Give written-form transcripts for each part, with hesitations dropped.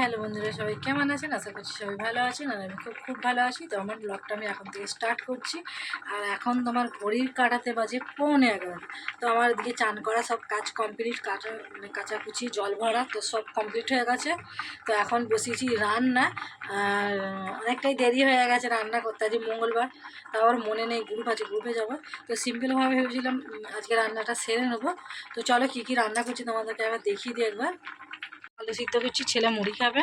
Hello বন্ধুরা, সবাই কেমন আছেন? আশা করছি সবাই ভালো আছেন। আর আমি খুব ভালো আছি। তো আমার ব্লগটা আমি এখন থেকে স্টার্ট করছি। আর এখন তোমার ঘড়ির কাঁটাতে বাজে 11:15। তো আমার দিকে চান করা সব কাজ কমপ্লিট, কাচাকুচি জল ভরা তো সব কমপ্লিট হয়ে গেছে। তো এখন বসিয়েছি রান্না। আর অনেকটাই দেরি হয়ে গেছে রান্না করতে, আজ মঙ্গলবার। তারপর মনে নেই গ্রুপ আছে, গ্রুপে যাবো। তো সিম্পলভাবে ভেবেছিলাম আজকে রান্নাটা সেরে নেবো। তো চলো কী কী রান্না করছি তোমাদেরকে একবার দেখিয়ে দিই। একবার আলু সিদ্ধ করছি, ছেলে মুড়ি খাবে।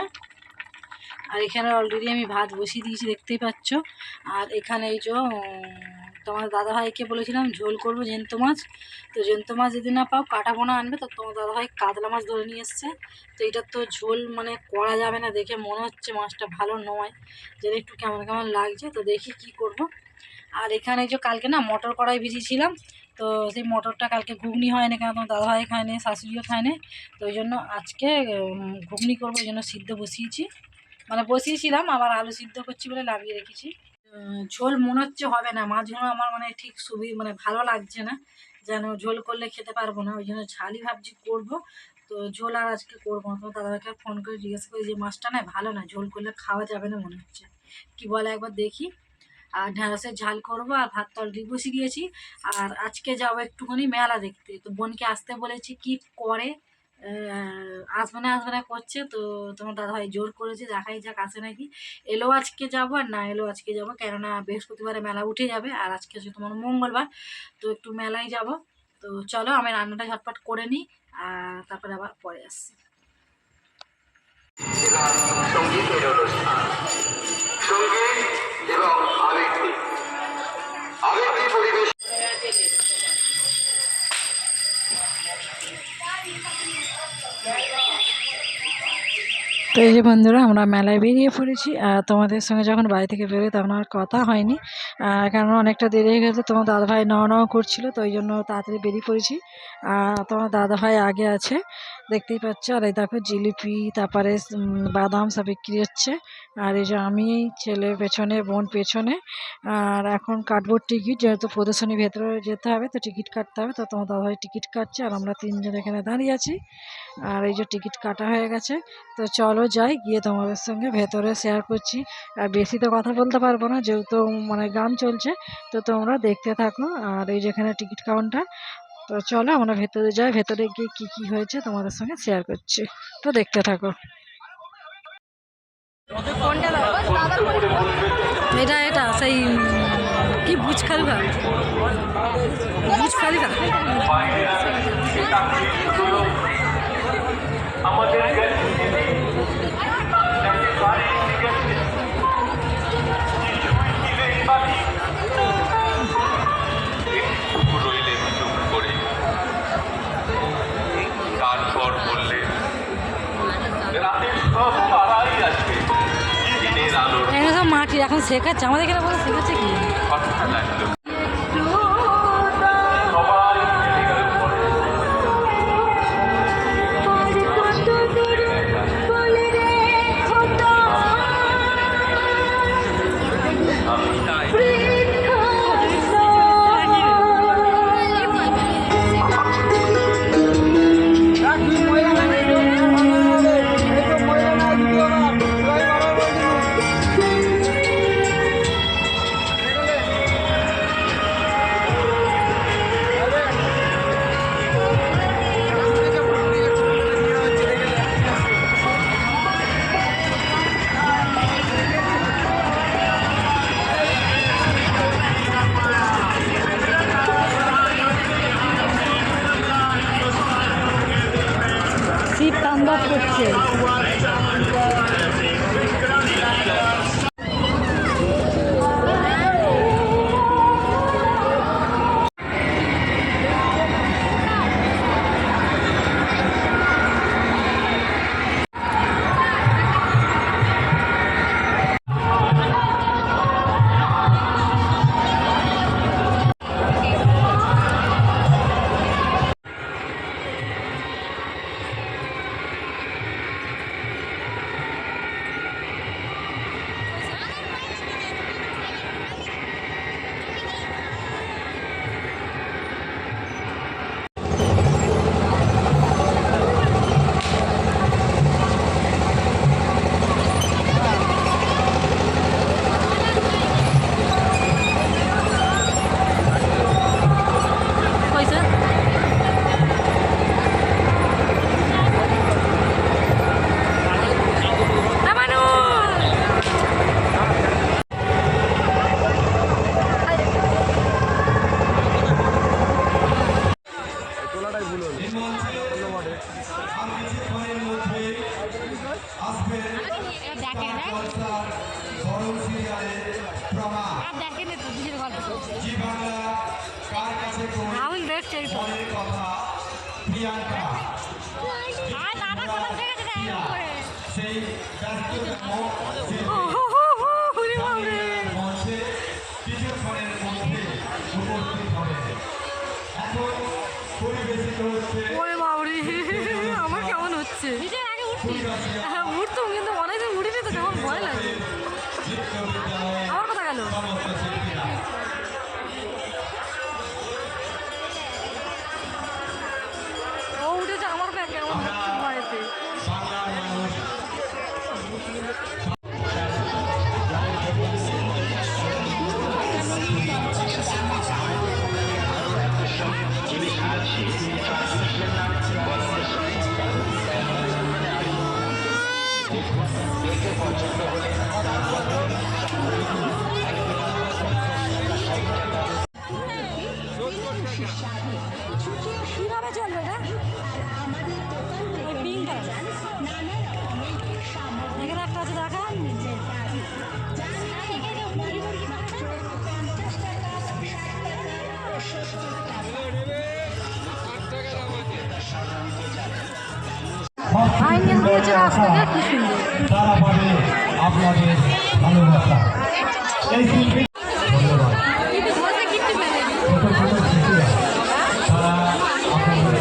আর এখানে অলরেডি আমি ভাত বসিয়ে দিয়েছি, দেখতেই পাচ্ছ। আর এখানে এই যে তোমার দাদাভাইকে বলেছিলাম ঝোল করবো জ্যান্ত মাছ। তো জ্যান্ত মাছ যদি না পাও কাটা পোনা আনবে। তো তোমার দাদাভাই কাতলা মাছ ধরে নিয়ে এসছে। তো এটা তো ঝোল মানে করা যাবে না, দেখে মনে হচ্ছে মাছটা ভালো নয়, যেন একটু কেমন কেমন লাগছে। তো দেখি কি করব। আর এখানে যে কালকে না মটর কড়াই ভিজিয়েছিলাম। তো সেই মটরটা কালকে ঘুগনি হয়নি, কেন তোমার দাদাভাই খায়নি, শাশুড়িও খায়নি। তো ওই জন্য আজকে ঘুগনি করবো, ওই জন্য সিদ্ধ বসিয়েছি, মানে বসিয়েছিলাম আবার আলু সিদ্ধ করছি বলে লাগিয়ে রেখেছি। ঝোল মনে হচ্ছে হবে না, মাছগুলো আমার মানে ঠিক মানে ভালো লাগছে না, যেন ঝোল করলে খেতে পারবো না। ওই জন্য ঝালই ভাবছি করবো। তো ঝোল আর আজকে করবো না। তো দাদাকে ফোন করে জিজ্ঞেস করি যে মাছটা না ভালো না, ঝোল করলে খাওয়া যাবে না মনে হচ্ছে, কি বলে একবার দেখি। আর ঢ্যাঁড়সের ঝাল করবো। আর ভাত তো অলরেডি বসে গিয়েছি। আর আজকে যাবো একটুখানি মেলা দেখতে। তো বোনকে আসতে বলেছি, কি করে আসবে না করছে। তো তোমার দাদাভাই জোর করেছে, দেখাই যাক আসে নাকি। এলো আজকে যাবো, আর না এলো আজকে যাবো, কেননা বৃহস্পতিবারে মেলা উঠে যাবে। আর আজকে হচ্ছে তোমার মঙ্গলবার, তো একটু মেলায় যাব। তো চলো আমি রান্নাটা ঝটপট করে নিই, আর তারপরে আবার পরে আসছি। সঙ্গীতের অনুষ্ঠান, সঙ্গীত এবং আবৃত্তি পরিবেশ। তো এই যে বন্ধুরা, আমরা মেলায় বেরিয়ে পড়েছি। আর তোমাদের সঙ্গে যখন বাড়ি থেকে বেরোই তখন আর কথা হয়নি, কারণ অনেকটা দেরি হয়ে গেছে। তোমার দাদাভাই নাওয়া করছিল, তো ওই জন্য তাড়াতাড়ি বেরিয়ে পড়েছি। আর তোমার দাদাভাই আগে আছে, দেখতেই পাচ্ছ। আর এই দেখো জিলিপি, তারপরে বাদাম সব বিক্রি হচ্ছে। আর এই যে আমি, ছেলে পেছনে, বোন পেছনে। আর এখন কাটবো টিকিট, যেহেতু প্রদর্শনী ভেতরে যেতে হবে, তো টিকিট কাটতে হবে। তো তোমার দাদাভাই টিকিট কাটছে, আর আমরা তিনজন এখানে দাঁড়িয়ে আছি। আর এই যে টিকিট কাটা হয়ে গেছে। তো চলো যাই, গিয়ে তোমাদের সঙ্গে ভেতরে শেয়ার করছি। আর বেশি তো কথা বলতে পারবো না, যেহেতু মানে গান চলছে। তো তোমরা দেখতে থাকো। আর এই যেখানে টিকিট কাউন্টার। তো চলো আমরা ভেতরে যাই, ভেতরে গিয়ে কি কি হয়েছে তোমাদের সঙ্গে শেয়ার করছি। তো দেখতে থাকো। এটা সেই কি বুজ খালিফা, বুজ খালিফা। তারপর বললেন, রাতের সব তারাই আছে, দিনের আলো সব মাটি এখন শেখাচ্ছে, আমাদের এখানে বলে শেখাচ্ছে কি। কথা লাগলো। সবাই চলে গেল পরে। আমি তাই শিব তাণ্ডব করছে। এই তো সেই ব্যস্ততম ওরে বাবারে। মঞ্চে কিছুক্ষণের মধ্যে উপস্থিত হবে। এখন পরিবেশিত হচ্ছে ওরে বাবারে, আমার কেমন হচ্ছে? হ্যাঁ উঠতাম, কিন্তু অনেকদিন উঠিনি তো, কেমন ভয় লাগে। বিশ্ববিদ্যালয়ের আমার কথা গেল। সমস্ত শিল্পীরা। ও উঠেছে, আমার কেমন ভয়েতে। বাংলার মানুষ কিভাবে চলবে না? ওই পিঙ্ক কালার। এখানে একটা আছে, দেখা। ফাইনাল দিয়েছে রাস্তাটা, কি সুন্দর। তারা পাবে আপনাদের ভালোবাসা। এই শিল্পী ধন্যবাদ। কিন্তু বলতে কিচ্ছু পেলে না। ছোট ছোট শিল্পীরা তারা আপনাদের মনে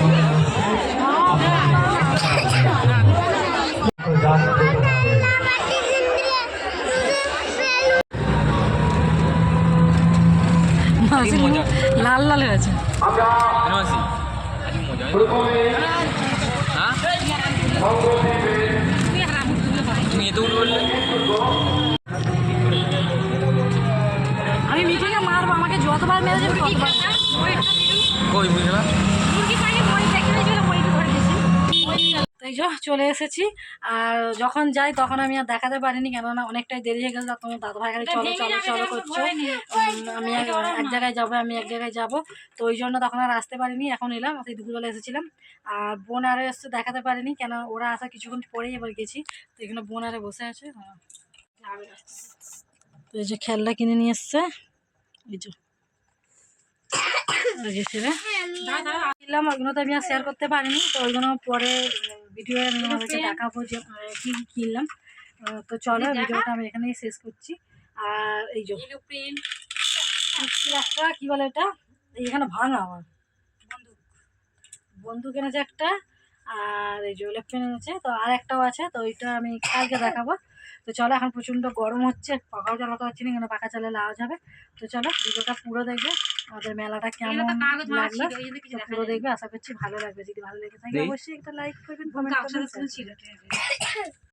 মাসি লাল লাল হয়েছে। আমি মিঠুনকে মারবো, আমাকে যতবার মেরে যাবে ততবার। তাই চলে এসেছি। আর যখন যাই তখন আমি আর দেখাতে পারিনি, কেননা অনেকটাই দেরি হয়ে গেছে। তোমার দাদা ভাই খালি চলো চলো চলো করছো, আমি এক জায়গায় যাবো, আমি এক জায়গায় যাবো। তো ওই জন্য তখন আর আসতে পারিনি। এখন এলাম, সেই দুপুরবেলা এসেছিলাম। আর বোন আরে এসছে, দেখাতে পারিনি, কেন ওরা আসা কিছুক্ষণ পরেই এবার গেছি। তো এখানে বোন আরে বসে আছে। তো এই যে খেলনা কিনে নিয়ে এসছে, এই যে কিনলাম। ওইগুলো তো আমি আর শেয়ার করতে পারিনি, তো ওইগুলো পরে ভিডিও আমি আমাদেরকে দেখাবো যে কী কী কিনলাম। তো চলো ভিডিওটা আমি এখানেই শেষ করছি। আর এই যে একটা কী বলে এটা, এখানে ভাঙা আমার বন্দুক এনেছে একটা। আর এই যে লেফট পেন এনেছে, তো আর একটাও আছে, তো ওইটা আমি কালকে দেখাবো। তো চলো, এখন প্রচণ্ড গরম হচ্ছে, পাখাও চালাতে পারছি না, কেন পাখা চালালে আওয়াজ হবে। তো চলো ভিডিওটা পুরো দেখবে, আমাদের মেলাটা কেমন লাগলো পুরো দেখবে। আশা করছি ভালো লাগবে। যদি ভালো লেগে থাকে অবশ্যই একটা লাইক করবেন, কমেন্ট করবেন।